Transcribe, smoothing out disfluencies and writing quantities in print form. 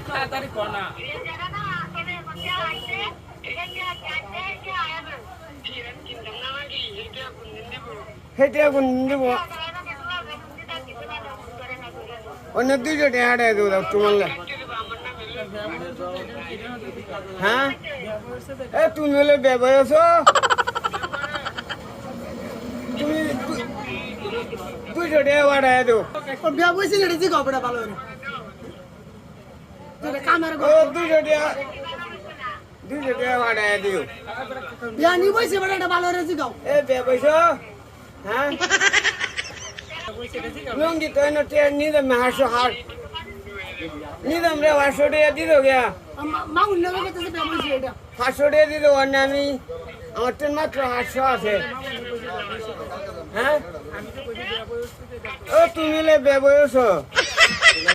তাড়াতাড়ি কর না হেঁটে কোন দিব অন্য দুইশো টাকা হাঁটাই দেবো তোমার হ্যাঁ এ তুমি হলে ব্যবহার আছো তুমি 200 টাকা হাঁটাই দেবো ব্যবসা এটা যে কপড়া ভালো করে কামের ও 200 টাকা হাঁটাই দিও বিয়ানি বসে বড় এটা ভালো করে জিগাও এ ব্যবসা হ্যাঁ লুঙ্গি তো এনে টের নিদম হাসো হাট নিদম রে 500 টাকা দিত গিয়া মা উন্ন করতেছে ব্যবসা এটা 500 টাকা দিত অন্য আমি আমার তো মাত্র 800 আছে হ্যাঁ ও তুমি লে ব্যবসা